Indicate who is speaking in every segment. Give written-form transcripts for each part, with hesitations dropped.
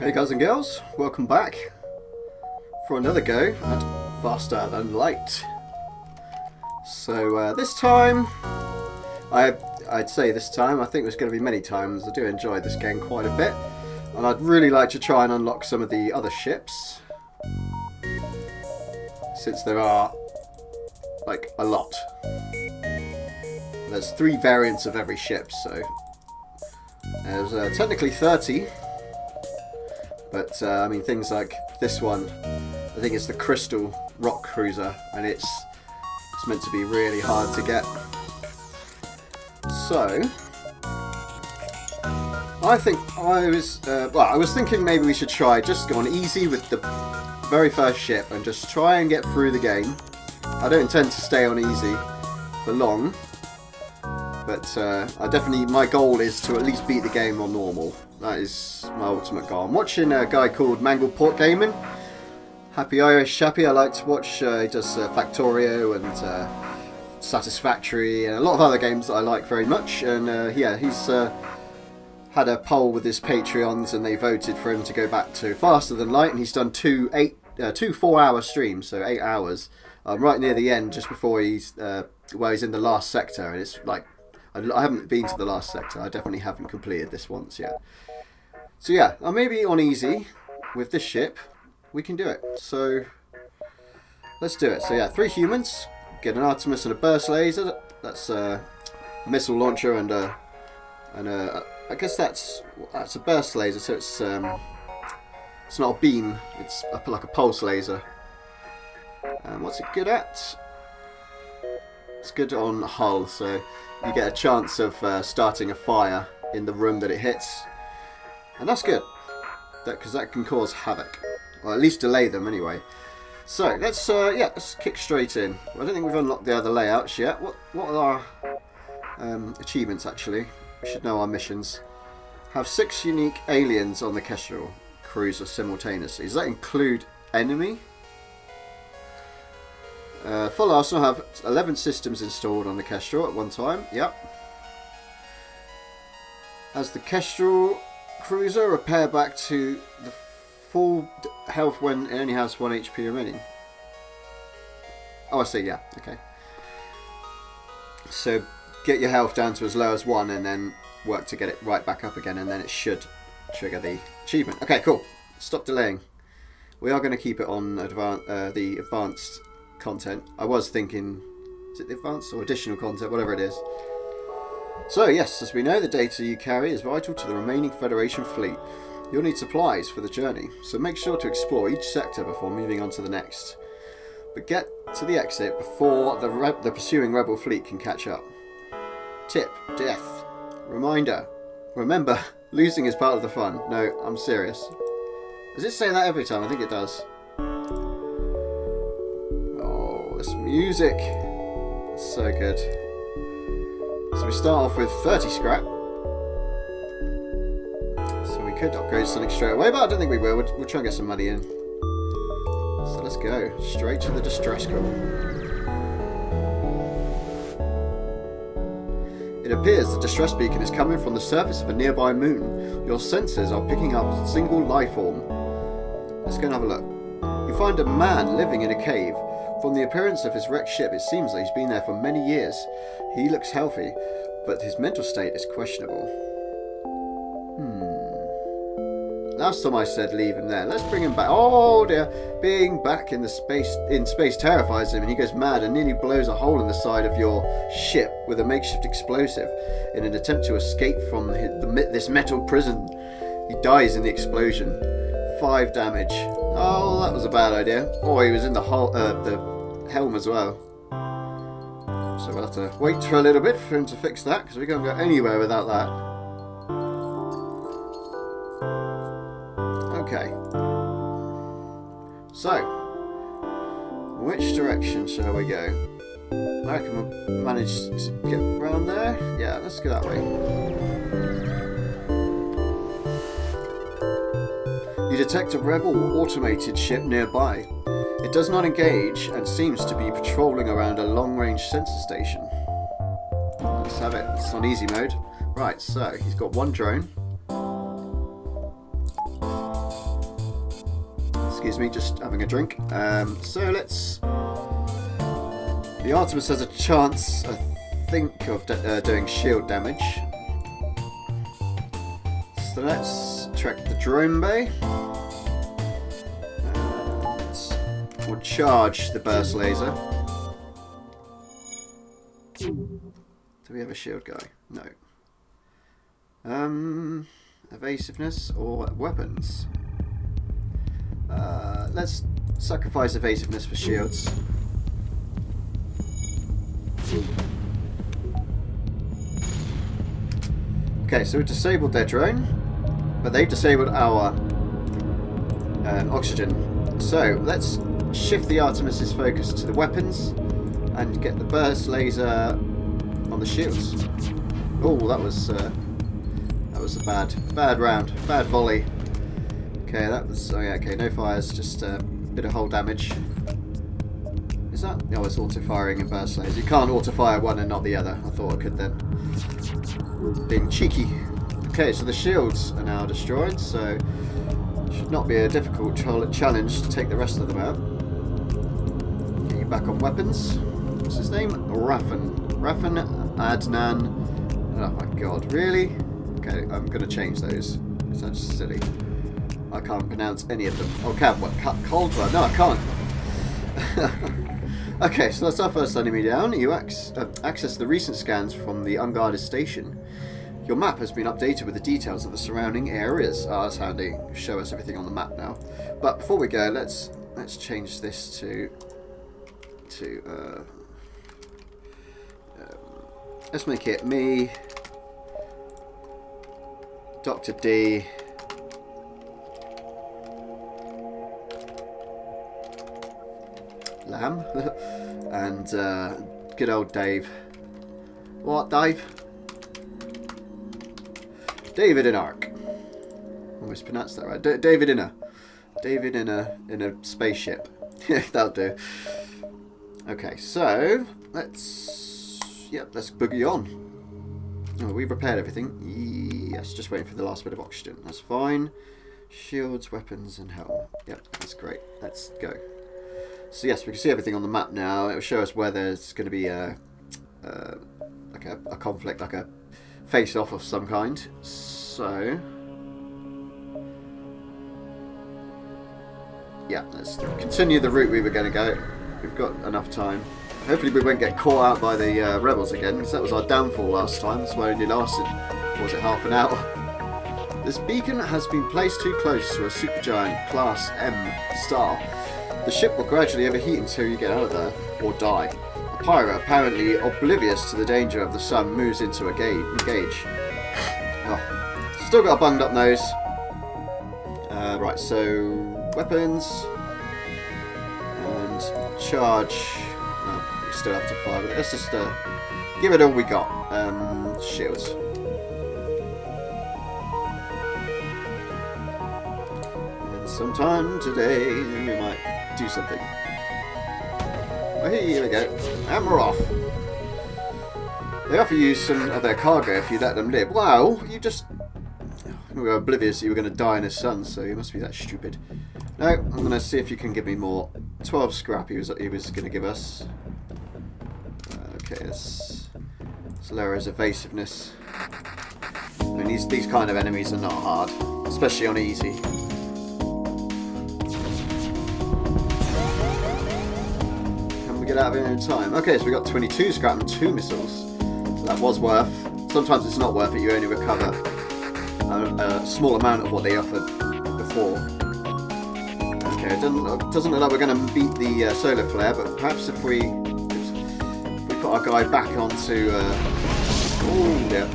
Speaker 1: Hey guys and girls, welcome back for another go at Faster Than Light. So this time, I'd say this time, I think there's going to be many times. I do enjoy this game quite a bit, and I'd really like to try and unlock some of the other ships, since there are like a lot. There's 3 variants of every ship, so there's technically 30. But I mean, things like this one, I think it's the Crystal Rock Cruiser, and it's meant to be really hard to get. So I think I was thinking maybe we should try just go on easy with the very first ship and just try and get through the game. I don't intend to stay on easy for long, but my goal is to at least beat the game on normal. That is my ultimate goal. I'm watching a guy called Mangled Port Gaming. Happy Irish chappy. I like to watch. He does Factorio and Satisfactory and a lot of other games that I like very much. And yeah, he's had a poll with his Patreons, and they voted for him to go back to Faster Than Light. And he's done two 4-hour streams, so 8 hours, right near the end, just before he's in the last sector. And it's like, I haven't been to the last sector. I definitely haven't completed this once yet. So yeah, maybe on easy with this ship, we can do it. So let's do it. So yeah, 3 humans, get an Artemis and a burst laser. That's a missile launcher and I guess that's a burst laser. So it's not a beam. It's like a pulse laser. What's it good at? It's good on hull, so you get a chance of starting a fire in the room that it hits, and that's good, because that can cause havoc, or at least delay them anyway. So let's kick straight in. I don't think we've unlocked the other layouts yet. What are our achievements actually? We should know our missions. Have 6 unique aliens on the Kestrel cruiser simultaneously. Does that include enemy? Full arsenal, have 11 systems installed on the Kestrel at one time. Yep. As the Kestrel cruiser, repair back to the full health when it only has 1 HP remaining. Oh, I see. Yeah. Okay. So get your health down to as low as 1, and then work to get it right back up again, and then it should trigger the achievement. Okay, cool. Stop delaying. We are going to keep it on the advanced content. I was thinking, is it the advanced or additional content, whatever it is. So yes, as we know, the data you carry is vital to the remaining Federation fleet. You'll need supplies for the journey, so make sure to explore each sector before moving on to the next. But get to the exit before the pursuing rebel fleet can catch up. Tip: death. Reminder: remember, losing is part of the fun. No, I'm serious. Does it say that every time? I think it does. This music, so good. So we start off with 30 scrap. So we could upgrade something straight away, but I don't think we will. We'll try and get some money in. So let's go straight to the distress call. It appears the distress beacon is coming from the surface of a nearby moon. Your sensors are picking up a single life form. Let's go and have a look. You find a man living in a cave. From the appearance of his wrecked ship, it seems that he's been there for many years. He looks healthy, but his mental state is questionable. Last time I said leave him there. Let's bring him back. Oh dear. Being back in space terrifies him, and he goes mad and nearly blows a hole in the side of your ship with a makeshift explosive in an attempt to escape from this metal prison. He dies in the explosion. 5 damage. Oh, that was a bad idea. Oh, he was in the helm as well. So we'll have to wait for a little bit for him to fix that, because we can't go anywhere without that. Okay. So, which direction shall we go? I reckon we'll manage to get around there. Yeah, let's go that way. You detect a rebel automated ship nearby. It does not engage and seems to be patrolling around a long-range sensor station. Let's have it. It's on easy mode. Right, so he's got 1 drone. Excuse me, just having a drink. So let's... The Artemis has a chance, I think, of doing shield damage. So let's track the drone bay. We'll charge the burst laser. Do we have a shield guy? No. Evasiveness or weapons? Let's sacrifice evasiveness for shields. Okay, so we disabled their drone, but they've disabled our oxygen. So let's shift the Artemis's focus to the weapons and get the burst laser on the shields. Oh, that was a bad round, bad volley. Okay, that was okay. No fires, just a bit of hull damage. Is that? Oh, it's auto firing and burst lasers. You can't auto fire one and not the other. I thought I could then. Being cheeky. Okay, so the shields are now destroyed, so it should not be a difficult challenge to take the rest of them out. Get you back on weapons. What's his name? Raffen Adnan. Oh my god, really? Okay, I'm going to change those. That's silly. I can't pronounce any of them. Oh, Caldwell. No, I can't. Okay, so that's our first enemy down. You access the recent scans from the unguarded station. Your map has been updated with the details of the surrounding areas. Oh, that's handy. Show us everything on the map now. But before we go, let's change this to let's make it me, Dr. D, Lamb, and good old Dave. What, Dave? David in Ark. Almost pronounced that right. David in a spaceship. Yeah, that'll do. Okay, so let's boogie on. Oh, we've repaired everything. Yes, just waiting for the last bit of oxygen. That's fine. Shields, weapons, and helm. Yep, that's great. Let's go. So yes, we can see everything on the map now. It will show us where there's going to be like a conflict, like a face-off of some kind. So yeah, let's continue the route we were going to go. We've got enough time. Hopefully we won't get caught out by the rebels again, because that was our downfall last time. That's why it only lasted, what was it, half an hour? This beacon has been placed too close to a supergiant Class M star. The ship will gradually overheat until you get out of there, or die. A pirate, apparently oblivious to the danger of the sun, moves into a engage. Oh, still got a bunged up nose. Right, so weapons and charge. Oh, we still have to fire, but let's just give it all we got. Shields. And sometime today we might do something. Oh, here we go. And we're off. They offer you some of their cargo if you let them live. Wow, you just... We were oblivious that you were going to die in the sun, so you must be that stupid. No, I'm going to see if you can give me more. 12 scrap he was going to give us. Okay, let's lower his evasiveness. I mean, these kind of enemies are not hard, especially on easy. Can we get out of here in time? Okay, so we got 22 scrap and 2 missiles. So that was worth. Sometimes it's not worth it, you only recover a small amount of what they offered before. Okay, it doesn't look like we're going to beat the solar flare, but perhaps if we put our guy back onto... oh, yeah.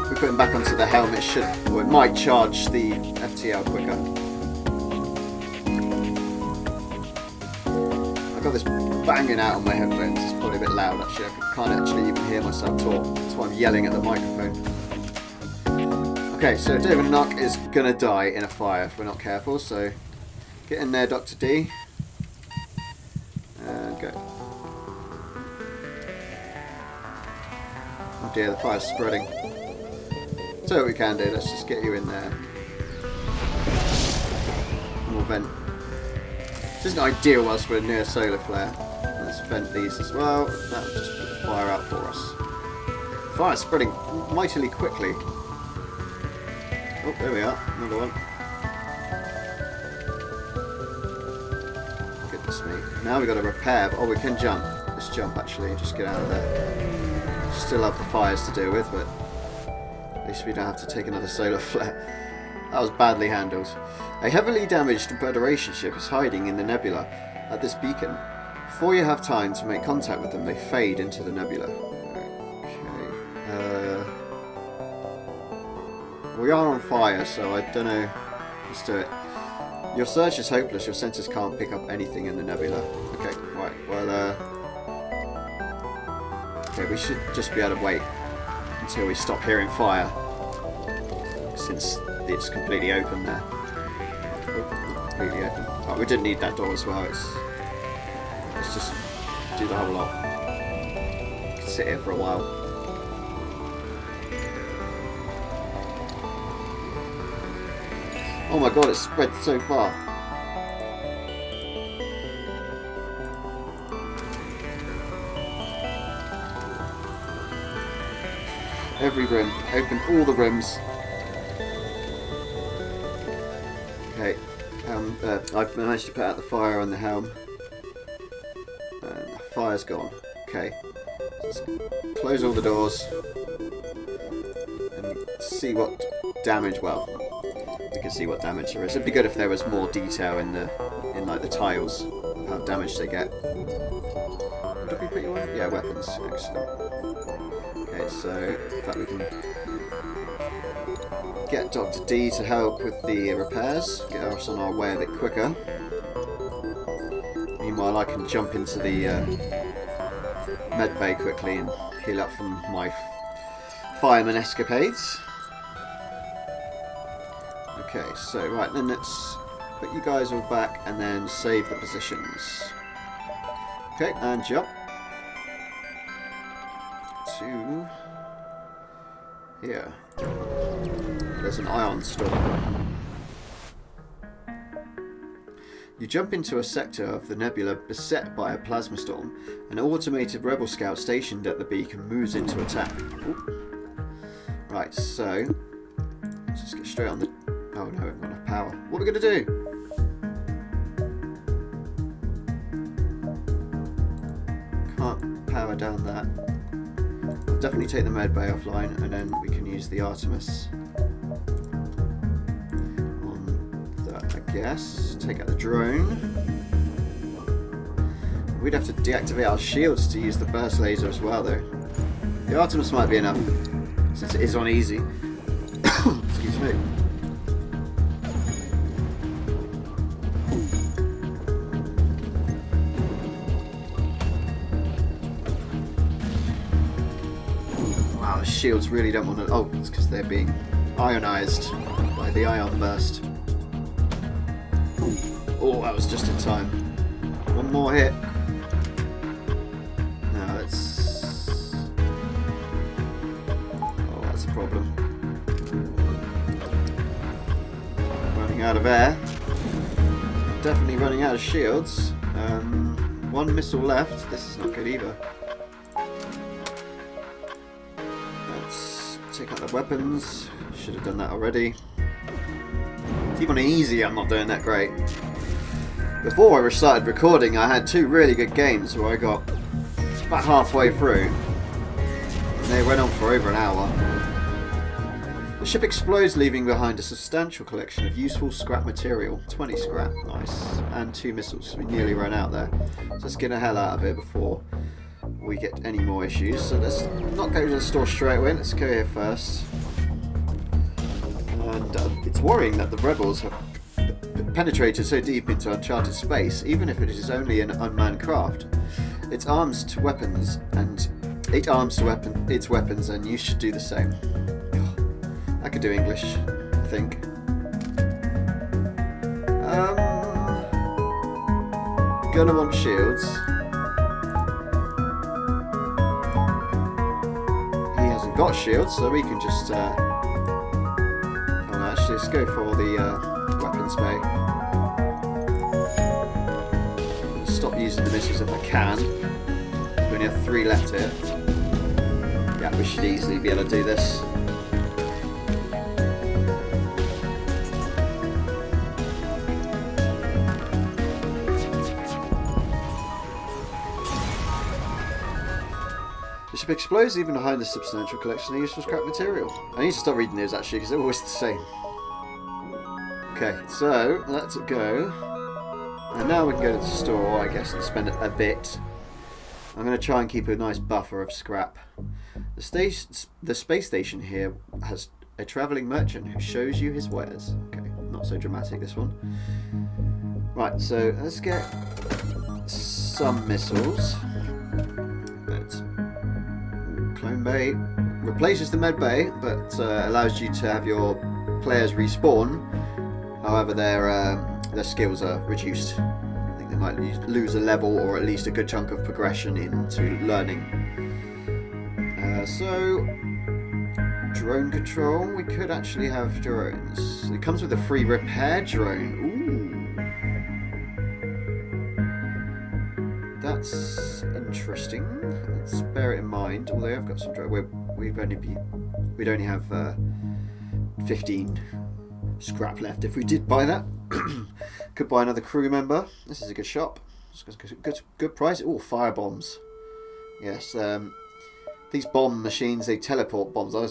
Speaker 1: If we put him back onto the helm, it should... or it might charge the FTL quicker. I've got this banging out on my headphones. It's probably a bit loud, actually. I can't actually even hear myself talk. That's why I'm yelling at the microphone. Okay, so David Nock is going to die in a fire if we're not careful, so get in there, Dr. D. And go. Oh dear, the fire's spreading. So what we can do, let's just get you in there. And we'll vent. This isn't ideal whilst we're near solar flare. Let's vent these as well. That will just put the fire out for us. Fire is spreading mightily quickly. Oh, there we are. Another one. Goodness me. Now we've got to repair. Oh, we can jump. Let's jump actually and just get out of there. Still have the fires to deal with, but at least we don't have to take another solar flare. That was badly handled. A heavily damaged Federation ship is hiding in the nebula at this beacon. Before you have time to make contact with them, they fade into the nebula. Okay. We are on fire, so I don't know. Let's do it. Your search is hopeless. Your sensors can't pick up anything in the nebula. Okay, right. Well, okay, we should just be able to wait until we stop hearing fire, since it's completely open there. Oh, completely open. Oh, we didn't need that door as well. Let's just do the whole lot. Sit here for a while. Oh my god, it's spread so far. Every room. Open all the rooms. Okay. I've managed to put out the fire on the helm. The fire's gone. Okay. Let's close all the doors and see what damage. Well, we can see what damage there is. It'd be good if there was more detail in like the tiles of how damaged they get. What did we put you on? Yeah, weapons. Excellent. Okay, so in fact we can get Dr. D to help with the repairs, get us on our way a bit quicker. Meanwhile, I can jump into the med bay quickly and heal up from my fireman escapades. Okay, so right then let's put you guys all back and then save the positions. Okay, and jump to here. There's an ion storm. You jump into a sector of the nebula beset by a plasma storm. An automated rebel scout stationed at the beacon moves into attack. Ooh. Right, so let's just get straight on the... Oh no, we haven't got enough power. What are we going to do? Can't power down that. I'll definitely take the med bay offline and then we can use the Artemis. Yes, take out the drone. We'd have to deactivate our shields to use the burst laser as well though. The Artemis might be enough, since it is on easy. Excuse me. Wow, the shields really don't want to... Oh, it's because they're being ionized by the ion burst. Oh, that was just in time. One more hit. No, that's... Oh, that's a problem. Running out of air. Definitely running out of shields. One missile left. This is not good either. Let's take out the weapons. Should have done that already. Even on easy, I'm not doing that great. Before I started recording, I had two really good games where I got about halfway through. And they went on for over an hour. The ship explodes, leaving behind a substantial collection of useful scrap material. 20 scrap, nice. And 2 missiles. We nearly ran out there. So let's get the hell out of here before we get any more issues. So let's not go to the store straight away. Let's go here first. And it's worrying that the rebels have penetrated so deep into uncharted space, even if it is only an unmanned craft. Its arms to weapons, and its weapons, and you should do the same. I could do English, I think. Gonna want shields. He hasn't got shields, so we can just. Let's go for the weapons bay. stop using the missiles if I can. We only have 3 left here. Yeah, we should easily be able to do this. The ship explodes even behind the substantial collection of useful scrap material. I need to start reading those actually because they're always the same. Okay, so let's go. And now we can go to the store, I guess, and spend a bit. I'm going to try and keep a nice buffer of scrap. The space station here has a travelling merchant who shows you his wares. Okay, not so dramatic this one. Right, so let's get some missiles. Clone bay replaces the med bay, but allows you to have your players respawn. However, their skills are reduced. I think they might lose a level or at least a good chunk of progression into learning. So, drone control. We could actually have drones. It comes with a free repair drone. Ooh, that's interesting. Let's bear it in mind. Although I've got some drone. We'd only have 15 scrap left if we did buy that. Could buy another crew member. This is a good shop. Good price. Oh, fire bombs. Yes. These bomb machines, they teleport bombs. I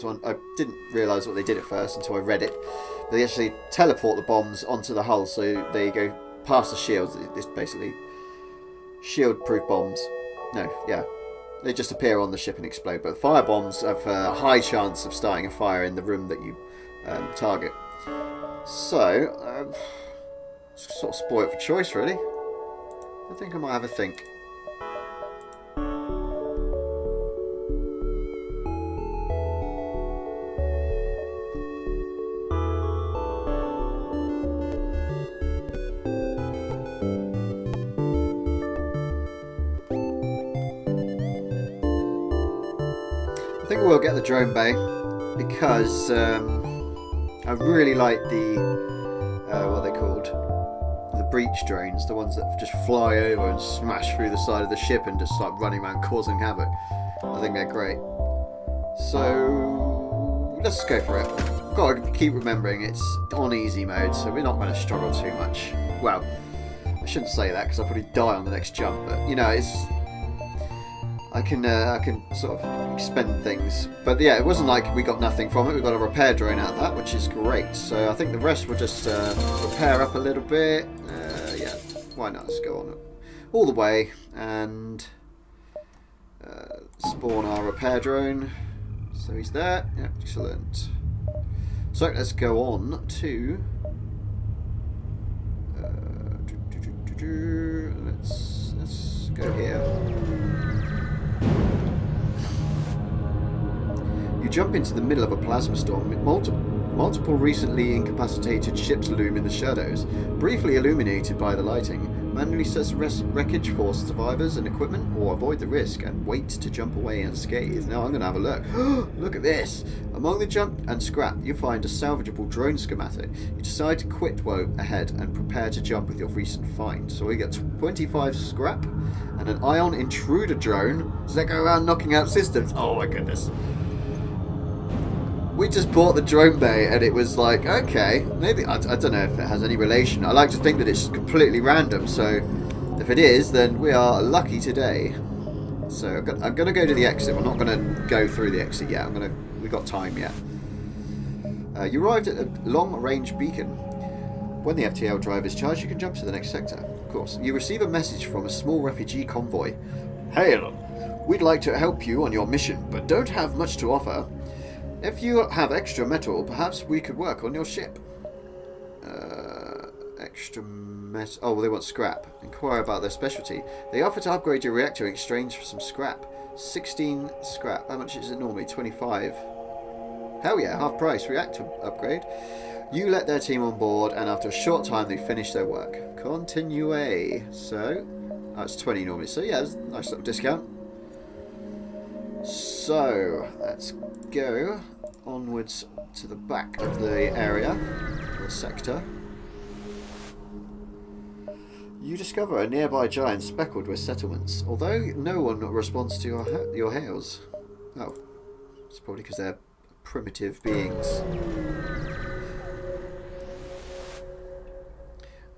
Speaker 1: didn't realise what they did at first until I read it. They actually teleport the bombs onto the hull, so they go past the shields. It's basically shield-proof bombs. No, yeah. They just appear on the ship and explode. But fire bombs have a high chance of starting a fire in the room that you target. So, sort of spoiled for choice, really. I think I might have a think. I think we'll get the drone bay because I really like the what are they called? The breach drones, the ones that just fly over and smash through the side of the ship and just start running around causing havoc. I think they're great. So let's go for it. Got to keep remembering it's on easy mode, so we're not going to struggle too much. Well, I shouldn't say that because I'll probably die on the next jump, but you know, I can sort of expend things. But yeah, it wasn't like we got nothing from it. We got a repair drone out of that, which is great. So I think the rest will just repair up a little bit. Yeah, why not? Let's go on all the way and spawn our repair drone. So he's there. Yeah, excellent. So let's go on to let's go here. You jump into the middle of a plasma storm with multiple recently incapacitated ships loom in the shadows, briefly illuminated by the lighting. Manually search wreckage for survivors and equipment, or avoid the risk and wait to jump away unscathed. Now I'm going to have a look. Look at this! Among the junk and scrap, you find a salvageable drone schematic. You decide to quit woe ahead and prepare to jump with your recent find. So we get 25 scrap and an ion intruder drone. Does that go around knocking out systems? Oh my goodness. We just bought the drone bay and it was like, okay, maybe, I don't know if it has any relation. I like to think that it's completely random, so if it is, then we are lucky today. So I'm going to go to the exit. We're not going to go through the exit yet. We've got time yet. You arrived at a long-range beacon. When the FTL drive is charged, you can jump to the next sector. Of course, you receive a message from a small refugee convoy. Hail! We'd like to help you on your mission, but don't have much to offer. If you have extra metal, perhaps we could work on your ship. Extra metal. Oh, well, they want scrap. Inquire about their specialty. They offer to upgrade your reactor in exchange for some scrap. 16 scrap. How much is it normally? 25. Hell yeah, half price reactor upgrade. You let their team on board, and after a short time, they finish their work. Continue. So, that's 20 normally. So yeah, there's a nice little discount. So, let's go onwards to the back of the area, or sector. You discover a nearby giant speckled with settlements, although no one responds to your hails. Oh, it's probably because they're primitive beings.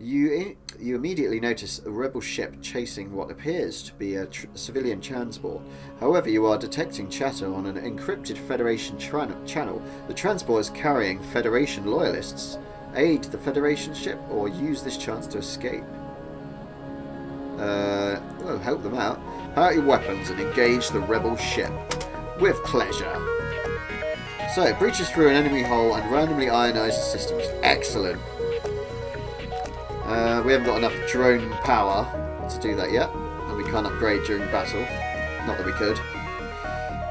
Speaker 1: You immediately notice a rebel ship chasing what appears to be a civilian transport. However, you are detecting chatter on an encrypted Federation channel. The transport is carrying Federation loyalists. Aid the Federation ship or use this chance to escape. Well, help them out. Pull out your weapons and engage the rebel ship. With pleasure. So, it breaches through an enemy hull and randomly ionizes systems. Excellent. We haven't got enough drone power to do that yet, and we can't upgrade during battle. Not that we could.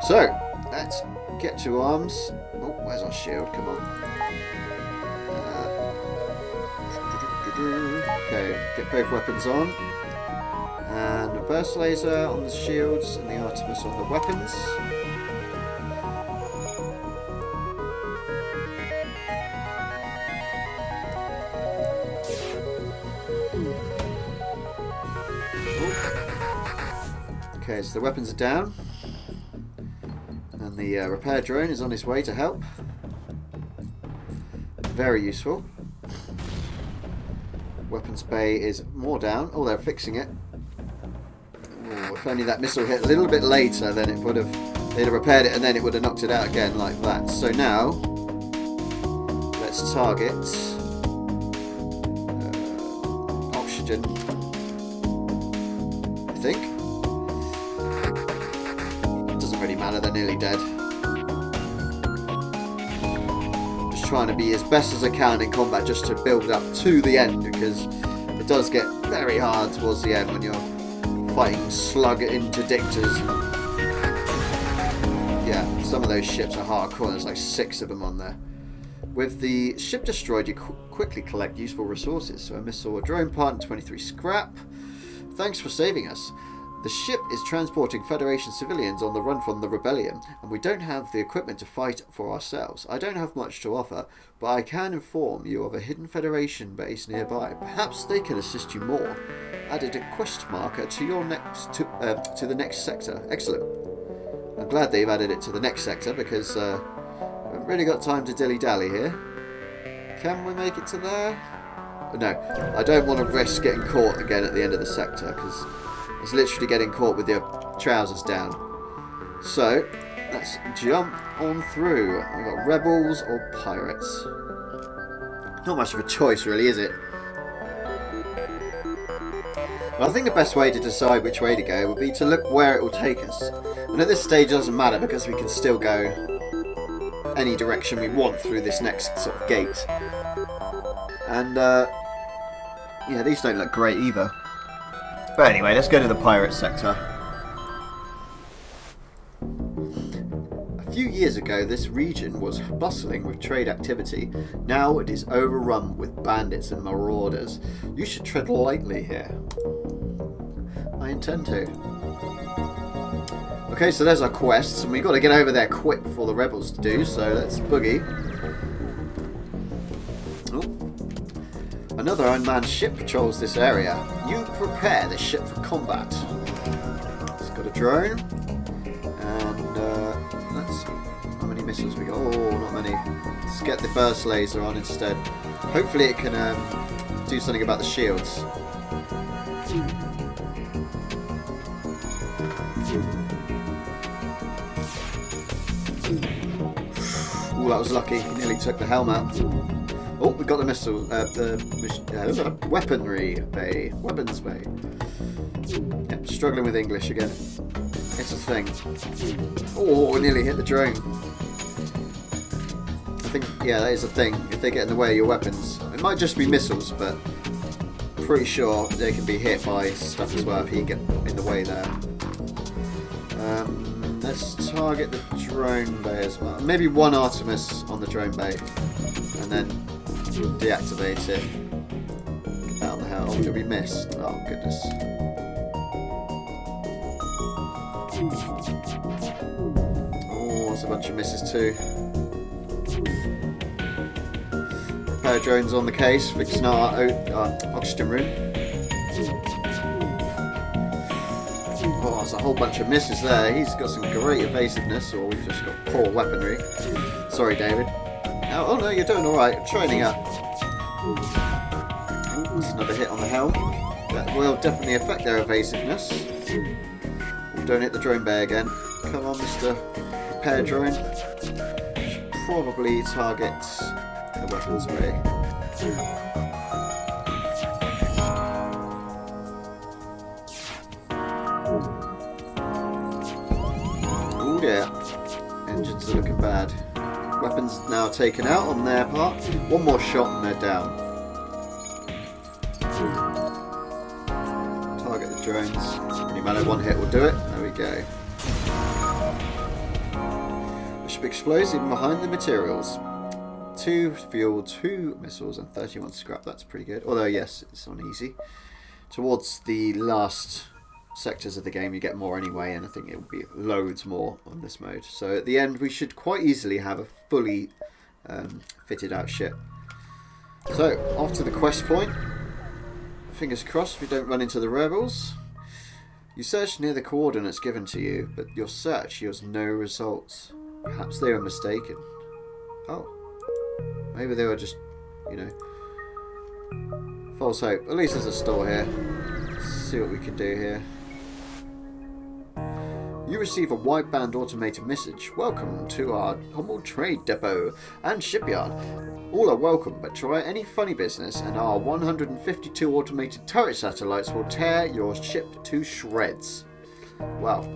Speaker 1: So, let's get to arms. Oh, where's our shield? Come on. Okay, get both weapons on. And the burst laser on the shields and the Artemis on the weapons. Okay, so the weapons are down, and the repair drone is on his way to help. Very useful. Weapons bay is more down. Oh, they're fixing it. Oh, if only that missile hit a little bit later, then it would have. They'd have repaired it, and then it would have knocked it out again like that. So now, let's target oxygen. I think. Matter, they're nearly dead. Just trying to be as best as I can in combat just to build up to the end, because it does get very hard towards the end when you're fighting slug interdictors. Yeah, some of those ships are hardcore. There's like 6 of them on there. With the ship destroyed, you quickly collect useful resources. So a missile, a drone part, and 23 scrap. Thanks for saving us. The ship is transporting Federation civilians on the run from the rebellion, and we don't have the equipment to fight for ourselves. I don't have much to offer, but I can inform you of a hidden Federation base nearby. Perhaps they can assist you more. Added a quest marker to your to the next sector. Excellent. I'm glad they've added it to the next sector, because we haven't really got time to dilly-dally here. Can we make it to there? No, I don't want to risk getting caught again at the end of the sector, because it's literally getting caught with your trousers down. So, let's jump on through. We've got rebels or pirates. Not much of a choice, really, is it? Well, I think the best way to decide which way to go would be to look where it will take us. And at this stage it doesn't matter, because we can still go any direction we want through this next sort of gate. And, yeah, these don't look great either. But anyway, let's go to the pirate sector. A few years ago, this region was bustling with trade activity. Now it is overrun with bandits and marauders. You should tread lightly here. I intend to. Okay, so there's our quests, and we've got to get over there quick before the rebels do, so let's boogie. Another unmanned ship patrols this area. You prepare the ship for combat. It's got a drone. And let's see. How many missiles we got? Oh, not many. Let's get the burst laser on instead. Hopefully it can do something about the shields. Oh, that was lucky. He nearly took the helm out. Oh, we got the missile, weaponry bay, weapons bay. Yep, struggling with English again. It's a thing. Oh, we nearly hit the drone. I think, yeah, that is a thing. If they get in the way of your weapons, it might just be missiles, but pretty sure they can be hit by stuff as well if you get in the way there. Let's target the drone bay as well. Maybe one Artemis on the drone bay, and then deactivate it. Get that on the hell. Did we miss? Oh goodness. Oh, there's a bunch of misses too. Repair drones on the case, fixing our oxygen room. Oh, there's a whole bunch of misses there. He's got some great evasiveness, or we've just got poor weaponry. Sorry, David. Oh no, you're doing alright. Training up. That's another hit on the helm. That will definitely affect their evasiveness. Don't hit the drone bay again. Come on, Mr. Repair Drone. Should probably target the weapons bay. Oh dear. Engines are looking bad. Weapons now taken out on their part. One more shot and they're down. Target the drones. Only matter, one hit will do it. There we go. The ship explodes even behind the materials. 2 fuel, 2 missiles and 31 scrap. That's pretty good. Although yes, it's on easy. Towards the last sectors of the game you get more anyway, and I think it will be loads more on this mode. So at the end we should quite easily have a fully fitted out ship. So off to the quest point. Fingers crossed we don't run into the rebels. You search near the coordinates given to you, but your search yields no results. Perhaps they were mistaken. Oh, maybe they were just, you know, false hope. At least there's a store here. Let's see what we can do here. You receive a wideband automated message. Welcome to our humble trade depot and shipyard. All are welcome, but try any funny business and our 152 automated turret satellites will tear your ship to shreds. Wow.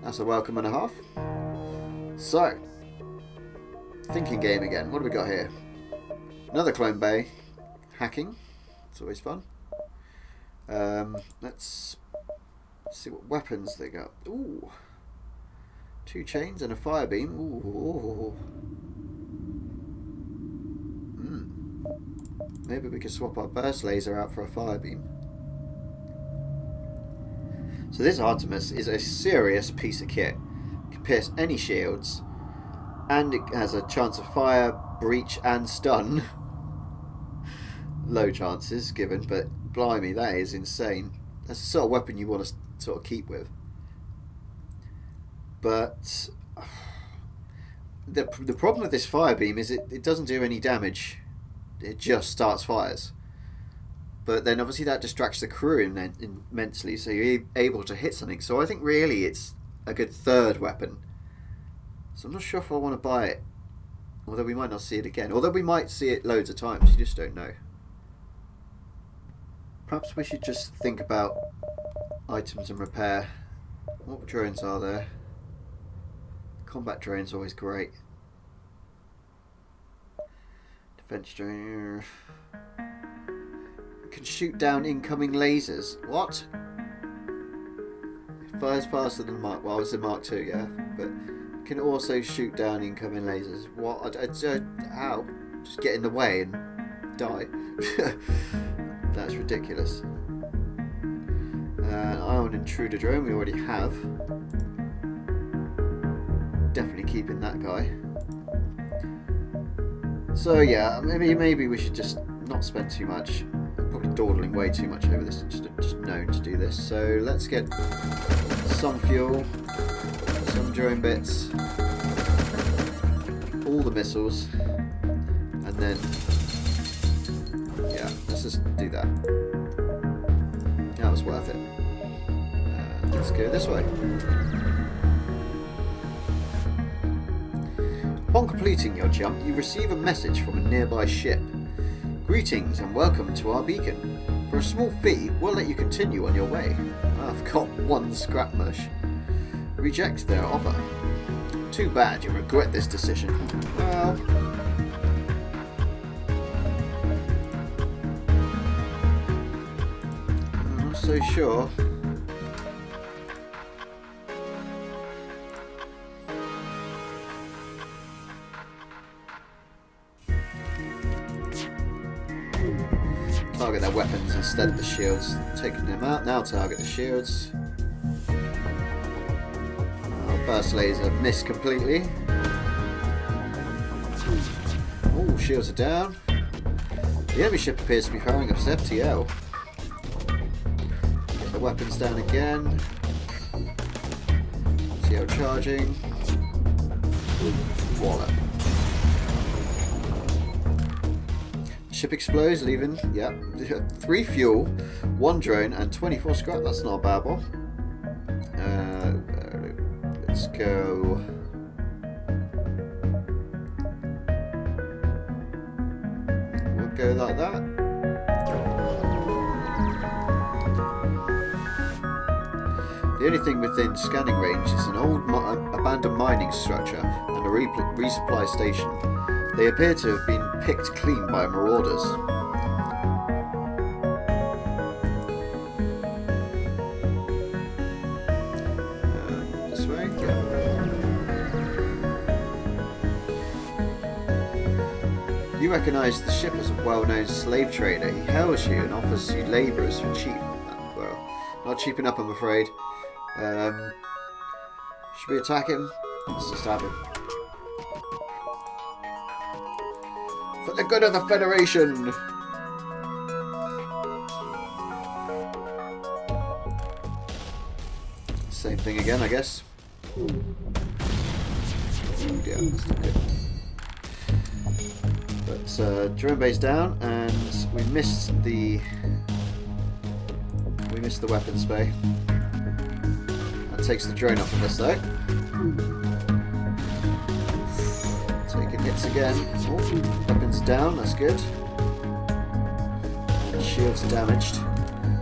Speaker 1: That's a welcome and a half. So, thinking game again. What do we got here? Another clone bay. Hacking. It's always fun. Let's see what weapons they got. Ooh. 2 chains and a fire beam. Ooh. Maybe we could swap our burst laser out for a fire beam. So this Artemis is a serious piece of kit. It can pierce any shields, and it has a chance of fire, breach and stun. Low chances given, but blimey, that is insane. That's the sort of weapon you want to sort of keep with. But the problem with this fire beam is it doesn't do any damage. It just starts fires. But then obviously that distracts the crew immensely, so you're able to hit something. So I think really it's a good third weapon. So I'm not sure if I want to buy it. Although we might not see it again. Although we might see it loads of times, you just don't know. Perhaps we should just think about items and repair. What drones are there? Combat drones always great. Defense drone. Can shoot down incoming lasers. What? Fires faster than Mark. Well, it's a Mark II, yeah, but can also shoot down incoming lasers. What? How? Just get in the way and die. That's ridiculous. Ion intruder drone we already have. Definitely keeping that guy. So yeah, maybe we should just not spend too much. I'm probably dawdling way too much over this. Just known to do this. So let's get some fuel, some drone bits, all the missiles, and then yeah, let's just do that. That was worth it. Let's go this way. Upon completing your jump, you receive a message from a nearby ship. Greetings and welcome to our beacon. For a small fee, we'll let you continue on your way. I've got 1 scrap mush. Reject their offer. Too bad, you'll regret this decision. Well, I'm not so sure. Target their weapons instead of the shields. Taking them out. Now target the shields. Burst laser missed completely. Oh, shields are down. The enemy ship appears to be firing up its FTL. Get the weapons down again. FTL charging. Wallet. Ship explodes, leaving, yeah, 3 fuel, 1 drone, and 24 scrap. That's not a bad one. Let's go. We'll go like that. The only thing within scanning range is an old abandoned mining structure and a resupply station. They appear to have been picked clean by marauders. This way? Yeah. You recognise the ship as a well-known slave trader. He hails you and offers you labourers for cheap. Well, not cheap enough, I'm afraid. Should we attack him? Let's just stab him. For the good of the Federation! Same thing again, I guess. Yeah, that's not good. But drone base down, and we missed the weapons bay. That takes the drone off of us though. Taking hits again. Oh, weapons down, that's good. And shields damaged.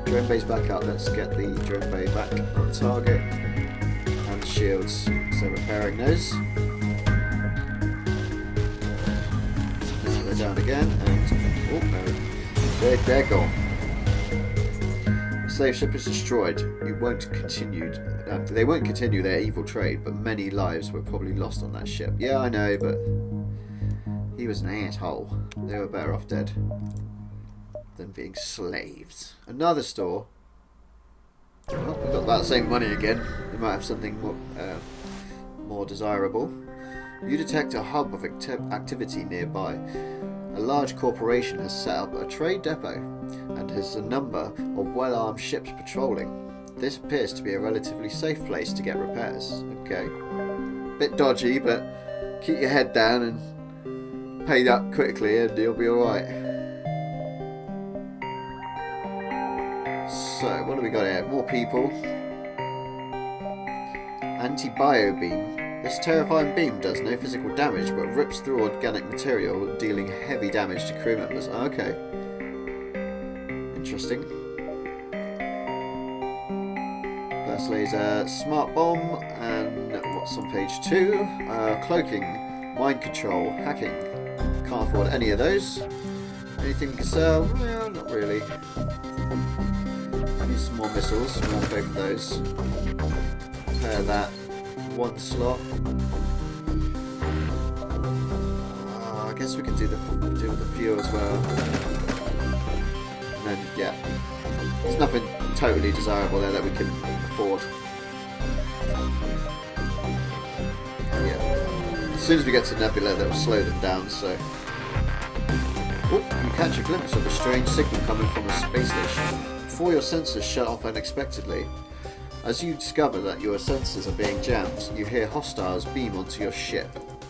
Speaker 1: Drone bay's back up. Let's get the drone bay back on target. And shields. So repairing those. Now they're down again, and oh no, they're gone. The slave ship is destroyed. They won't continue their evil trade, but many lives were probably lost on that ship. Yeah, I know, but he was an asshole. They were better off dead than being slaves. Another store. Well, we've got that same money again. We might have something more desirable. You detect a hub of activity nearby. A large corporation has set up a trade depot and has a number of well-armed ships patrolling. This appears to be a relatively safe place to get repairs. Okay. Bit dodgy, but keep your head down and pay that quickly and you'll be alright. So, what do we got here? More people. Anti-bio beam. This terrifying beam does no physical damage, but rips through organic material, dealing heavy damage to crew members. Okay. Interesting. Burst laser, smart bomb, and what's on page 2? Cloaking, mind control, hacking. Can't afford any of those. Anything we can sell? Well, not really. Need some more missiles. We won't go for those. Repair that. 1 slot. I guess we can do with the fuel as well. And then, yeah, there's nothing totally desirable there that we can afford. Yeah. As soon as we get to Nebula, that will slow them down. So, oh, you catch a glimpse of a strange signal coming from a space station. Before your sensors shut off unexpectedly. As you discover that your sensors are being jammed, you hear hostiles beam onto your ship.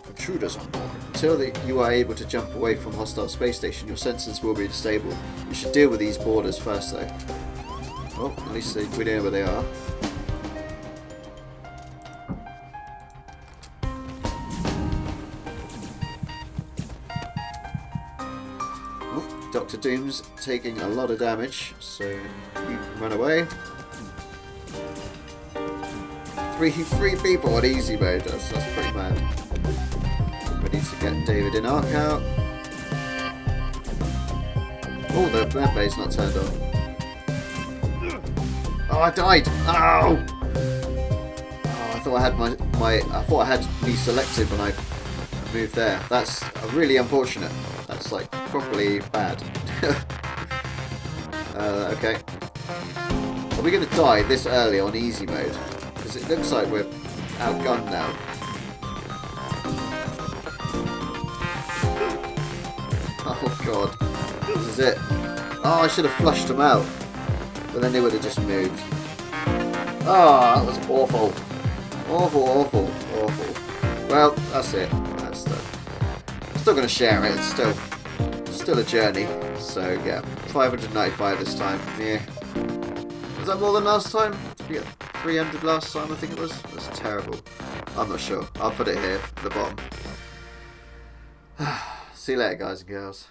Speaker 1: Intruders on board. Until you are able to jump away from hostile space station, your sensors will be disabled. You should deal with these boarders first though. Well, at least we know where they are. Oh, Dr. Doom's taking a lot of damage, so you run away. Three people on easy mode, that's pretty mad. Ready to get David in arc out. Oh, the map bay's not turned on. Oh, I died! Ow! Oh, I thought I had I thought I had me selected when I moved there. That's really unfortunate. That's like properly bad. Okay. Are we going to die this early on easy mode? Because it looks like we're outgunned now. Oh god. This is it. Oh, I should have flushed them out. But then they would have just moved. Oh, that was awful. Awful, awful, awful. Well, that's it. That's the... I'm still going to share it. It's still a journey. So, yeah. 595 this time. Yeah. Was that more than last time? Did we get 300 last time, I think it was? That's terrible. I'm not sure. I'll put it here at the bottom. See you later, guys and girls.